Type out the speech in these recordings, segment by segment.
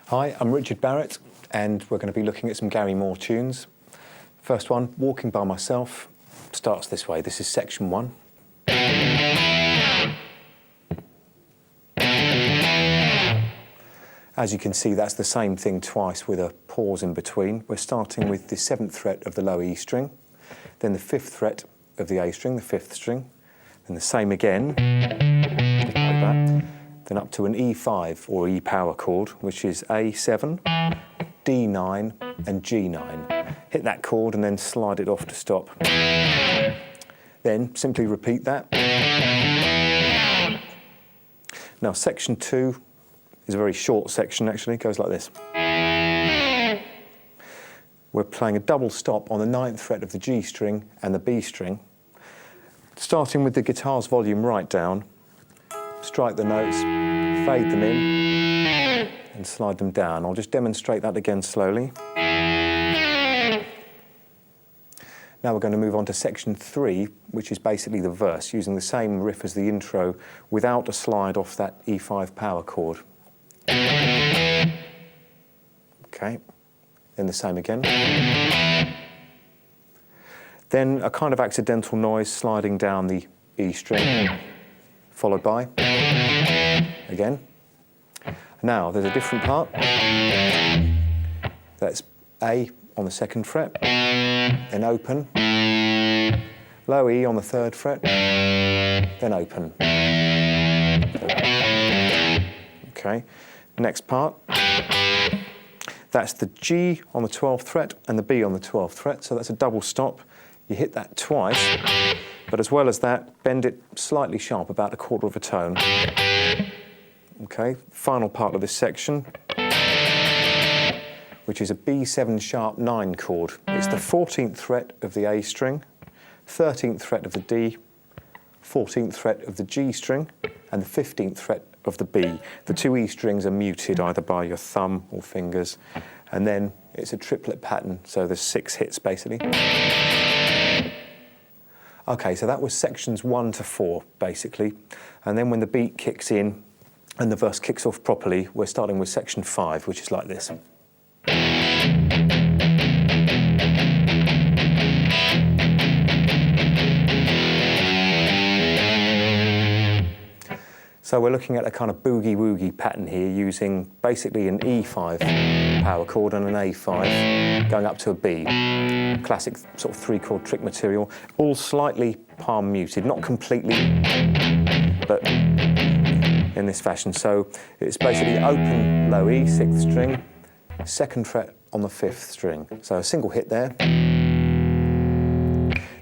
Hi, I'm Richard Barrett, and we're going to be looking at some Gary Moore tunes. First one, Walking by Myself, starts this way. This is section 1. As you can see, that's the same thing twice with a pause in between. We're starting with the 7th fret of the low E string, then the 5th fret of the A string, the 5th string, then the same again, like that. Then up to an E5 or E power chord, which is A7, D9 and G9. Hit that chord and then slide it off to stop. Then simply repeat that. Now section 2 is a very short section actually, it goes like this. We're playing a double stop on the 9th fret of the G string and the B string, starting with the guitar's volume right down. Strike the notes, fade them in, and slide them down. I'll just demonstrate that again slowly. Now we're going to move on to section 3, which is basically the verse, using the same riff as the intro without a slide off that E5 power chord. Okay, then the same again. Then a kind of accidental noise sliding down the E string, followed by, again. Now, there's a different part. That's A on the 2nd fret, then open, low E on the 3rd fret, then open. Okay, next part. That's the G on the 12th fret and the B on the 12th fret, so that's a double stop. You hit that twice. But as well as that, bend it slightly sharp, about a quarter of a tone. Okay, final part of this section, which is a B7 sharp 9 chord. It's the 14th fret of the A string, 13th fret of the D, 14th fret of the G string, and the 15th fret of the B. The 2 E strings are muted either by your thumb or fingers, and then it's a triplet pattern, so there's 6 hits basically. Okay, so that was sections 1 to 4, basically. And then when the beat kicks in and the verse kicks off properly, we're starting with section 5, which is like this. So we're looking at a kind of boogie-woogie pattern here, using basically an E5 power chord and an A5, going up to a B. Classic sort of 3-chord trick material, all slightly palm muted, not completely, but in this fashion. So it's basically open low E, 6th string, 2nd fret on the 5th string. So a single hit there.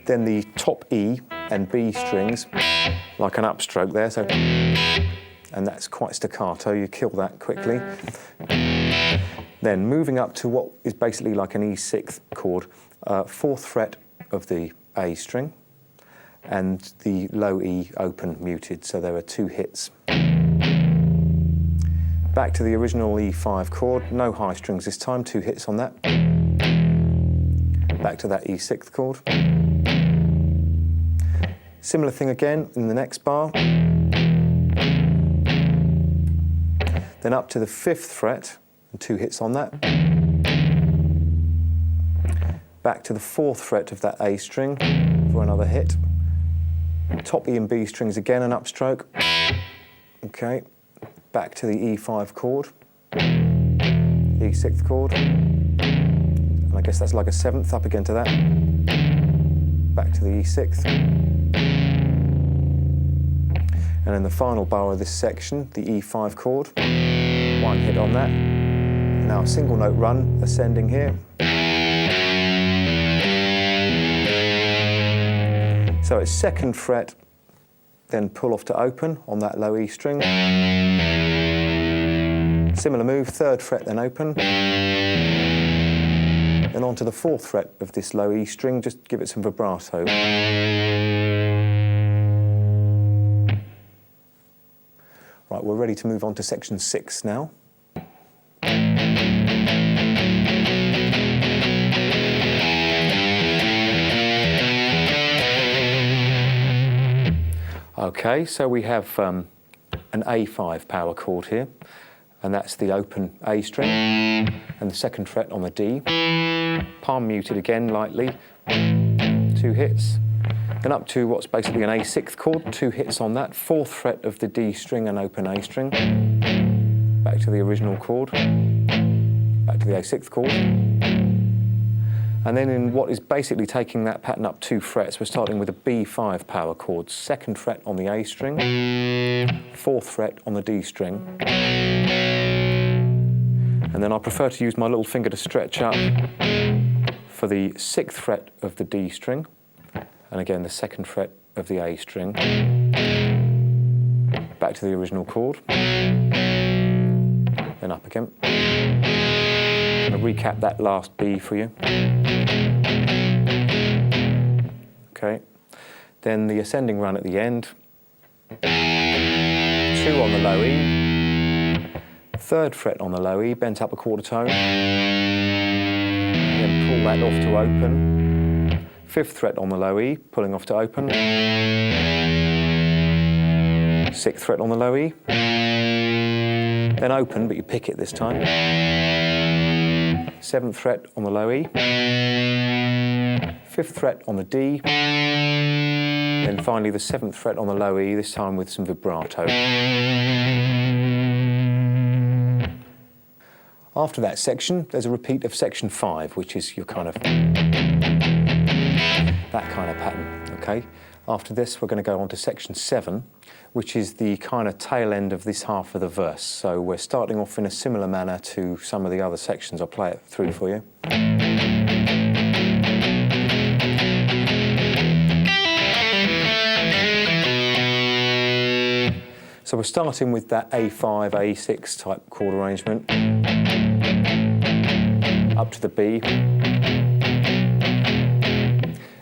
Then the top E and B strings, like an upstroke there, so, and that's quite staccato, you kill that quickly. Then moving up to what is basically like an E6 chord, 4th fret of the A string, and the low E open muted, so there are 2 hits. Back to the original E5 chord, no high strings this time, 2 hits on that. Back to that E6 chord. Similar thing again in the next bar. Then up to the 5th fret, and 2 hits on that. Back to the 4th fret of that A string for another hit. Top E and B strings again, an upstroke. Okay, back to the E5 chord, E6th chord, and I guess that's like a 7th, up again to that. Back to the E6th. And in the final bar of this section, the E5 chord, 1 hit on that. Now a single note run, ascending here. So it's 2nd fret, then pull off to open on that low E string. Similar move, 3rd fret, then open. Then on to the 4th fret of this low E string, just give it some vibrato. Right, we're ready to move on to section 6 now. Okay, so we have an A5 power chord here. and that's the open A string, and the second fret on the D. Palm muted again lightly, 2 hits. Then up to what's basically an A6 chord, 2 hits on that, 4th fret of the D string and open A string. Back to the original chord, back to the A6 chord. And then in what is basically taking that pattern up 2 frets, we're starting with a B5 power chord, 2nd fret on the A string, 4th fret on the D string. And then I prefer to use my little finger to stretch up for the 6th fret of the D string, and again the 2nd fret of the A string. Back to the original chord, then up again. I'll recap that last B for you. Okay, then the ascending run at the end, 2 on the low E, 3rd fret on the low E, bent up a quarter tone, then pull that off to open, 5th fret on the low E, pulling off to open, 6th fret on the low E, then open, but you pick it this time, 7th fret on the low E, 5th fret on the D, then finally the 7th fret on the low E, this time with some vibrato. After that section, there's a repeat of section 5, which is your kind of, that kind of pattern, okay? After this, we're going to go on to section 7, which is the kind of tail end of this half of the verse. So we're starting off in a similar manner to some of the other sections. I'll play it through for you. So we're starting with that A5, A6 type chord arrangement, up to the B,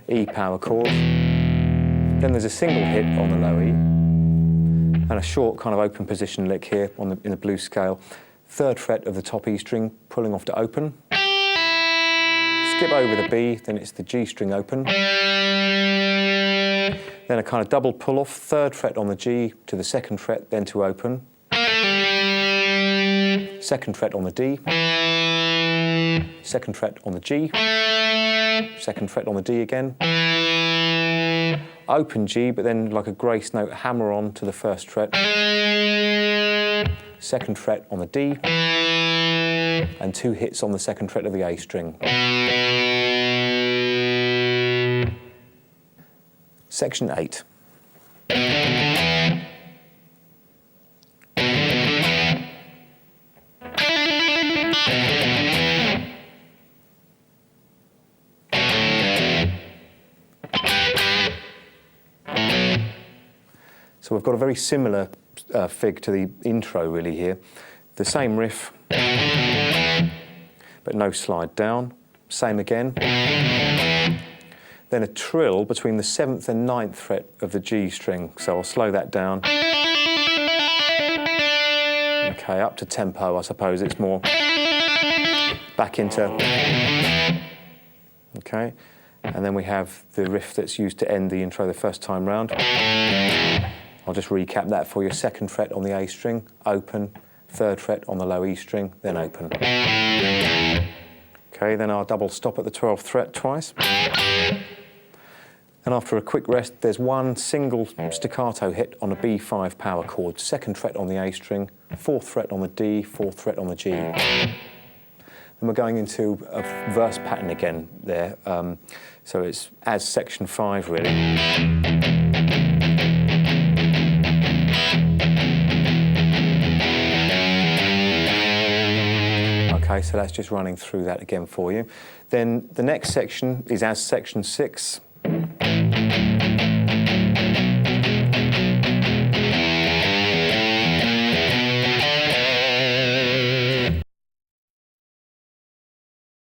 E power chord, then there's a single hit on the low E, and a short kind of open position lick here on in the blues scale, 3rd fret of the top E string, pulling off to open, skip over the B, then it's the G string open, then a kind of double pull off, 3rd fret on the G to the 2nd fret, then to open, 2nd fret on the D, 2nd fret on the G, 2nd fret on the D again, open G, but then like a grace note hammer on to the 1st fret, 2nd fret on the D, and 2 hits on the 2nd fret of the A string. Section 8. So we've got a very similar fig to the intro really here. The same riff, but no slide down. Same again. Then a trill between the 7th and 9th fret of the G string. So I'll slow that down. Okay, up to tempo, I suppose it's more. Back into. Okay, and then we have the riff that's used to end the intro the first time round. I'll just recap that for you. 2nd fret on the A string, open, 3rd fret on the low E string, then open. Okay, then I'll double stop at the 12th fret twice. And after a quick rest, there's one single staccato hit on a B5 power chord, 2nd fret on the A string, 4th fret on the D, 4th fret on the G. Then we're going into a verse pattern again there. So it's as section 5 really. Okay, so that's just running through that again for you. Then the next section is as section 6.